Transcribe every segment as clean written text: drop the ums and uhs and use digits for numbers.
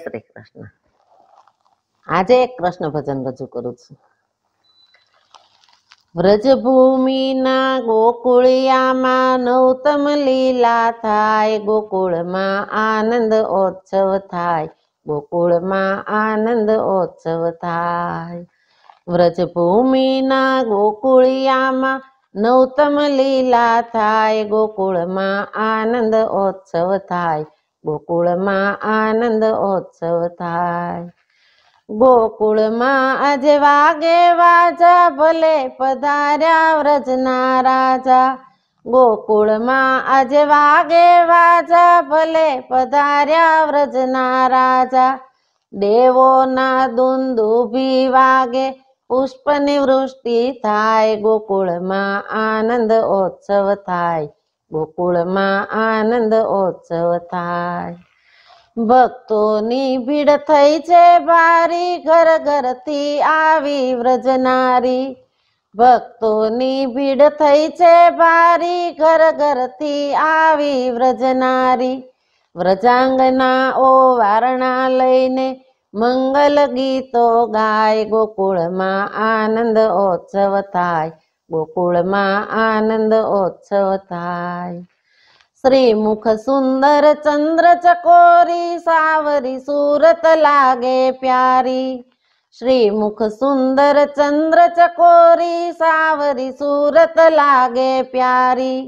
શ્રી કૃષ્ણ. આજે એક કૃષ્ણ ભજન રજૂ કરું છું. વ્રજભૂમિના ગોકુળિયામાં નવતમ લીલા થાય, ગોકુળમાં આનંદ ઓત્સવ થાય, ગોકુળમાં આનંદ ઓત્સવ થાય. વ્રજભૂમિના ગોકુળિયામાં નવતમ લીલા થાય, ગોકુળમાં આનંદ ઓત્સવ થાય, ગોકુળમાં આનંદ ઓત્સવ થાય. ગોકુળમાં આજે વાગે વાજા, ભલે પધાર્યા વ્રજના રાજા. ગોકુળમાં આજે વાગે વાજા, ભલે પધાર્યા વ્રજના રાજા. દેવોના દુંદુભી વાગે, પુષ્પની વૃષ્ટિ થાય, ગોકુળમાં આનંદ ઓત્સવ થાય, ગોકુળમાં આનંદ ઓત્સવ થાય. ભક્તોની ભીડ થઈ છે ભારી, ઘર ઘરથી આવી વ્રજનારી. ભક્તોની ભીડ થઈ છે ભારી, ઘર ઘરથી આવી વ્રજનારી. વ્રજાંગનાઓ વારણા લઈને મંગલ ગીતો ગાય, ગોકુળમાં આનંદ ઓત્સવ થાય, ગોકુળમાં આનંદ ઓત્સવ થાય. શ્રીમુખ સુંદર ચંદ્ર ચકોરી, સાવરી સુરત લાગે પ્યારી. શ્રીમુખ સુંદર ચંદ્ર ચકોરી, સાવરી સુરત લાગે પ્યારી.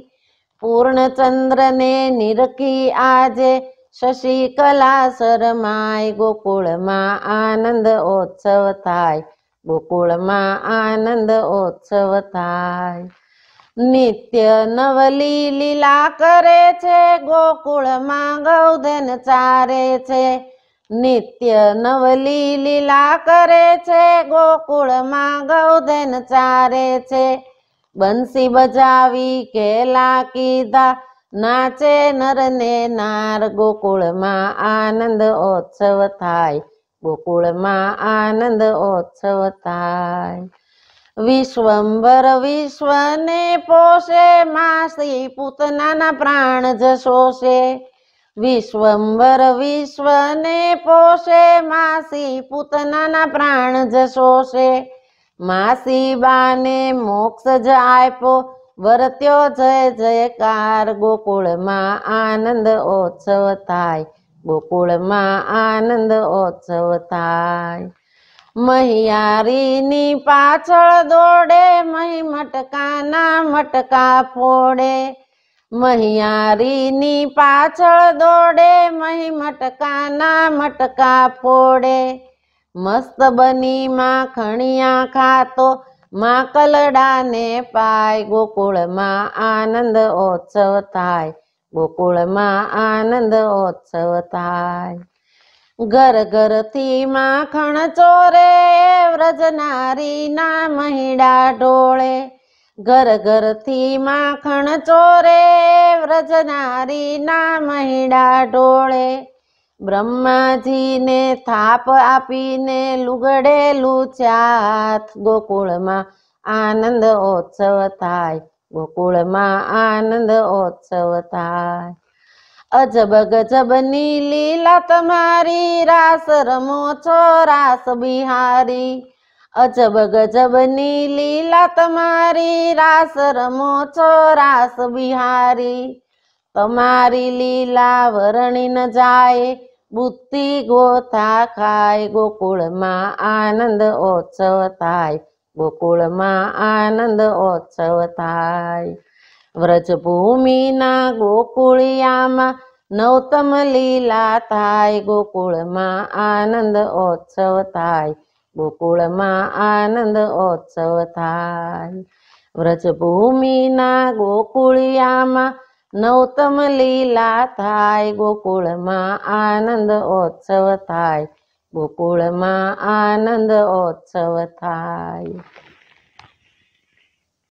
પૂર્ણચંદ્રને નિરખી આજે, શશિકલા શરમાય, ગોકુળમાં આનંદ ઓત્સવ થાય, ગોકુળમાં આનંદ ઓત્સવ થાય. નિત્ય નવલી લીલા કરે છે, ગોકુળમાં ગૌધન ચારે છે. નિત્ય નવલી લીલા કરે છે, ગોકુળમાં ગૌધન ચારે છે. બંસી બજાવી કેલા કીધા, નાચે નર ને નાર, ગોકુળમાં આનંદ ઓત્સવ થાય, ગોકુળમાં આનંદ ઓત્સવ થાય. વિશ્વંભર વિશ્વને પોષે, માસી પૂતનાના પ્રાણ જશોષે. વિશ્વંભર વિશ્વને પોષે, માસી પૂતનાના પ્રાણ જશોષે. માસી બાને મોક્ષ જ આપ્યો, વર્ત્યો જય જયકાર, ગોકુળમાં આનંદ ઓત્સવ થાય, ગોકુળમાં આનંદ ઓત્સવ થાય. મહિયારીની પાછળ દોડે, મહી મટકાના મટકા ફોડે. મહિયારીની પાછળ દોડે, મહી મટકાના મટકા ફોડે. મસ્ત બની માખણિયા ખાતો, માકલડાને પાય, ગોકુળમાં આનંદ ઓત્સવ થાય, ગોકુળમાં આનંદ ઓત્સવ થાય. ઘર ઘરથી માખણ ચોરે, વ્રજનારીના મહિડા ઢોળે. ઘર ઘરથી માખણ ચોરે, વ્રજનારીના મહિડા ઢોળે. બ્રહ્માજીને થાપ આપીને લુગડે લૂછ્યા હાથ, ગોકુળમાં આનંદ ઓત્સવ થાય, ગોકુળમાં આનંદ ઓત્સવ થાય. અજબ ગજબની લીલા તમારી, રાસ રમો છો રાસ બિહારી. અજબ ગજબની લીલા તમારી, રાસ રમો છો રાસ બિહારી. તમારી લીલા વર્ણિ ન જાય, બુદ્ધિ ગોથા ખાય, ગોકુળમાં આનંદ ઓત્સવ થાય, ગોકુળમાં આનંદ ઓત્સવ થાય. વ્રજભૂમિના ગોકુળિયામાં નવતમ લીલા થાય, ગોકુળમાં આનંદ ઓત્સવ થાય, ગોકુળમાં આનંદ ઓત્સવ થાય. વ્રજભૂમિના ગોકુળિયામાં નવતમ લીલા થાય, ગોકુળમાં આનંદ ઓત્સવ થાય, ગોકુળમાં આનંદ ઓત્સવ થાય.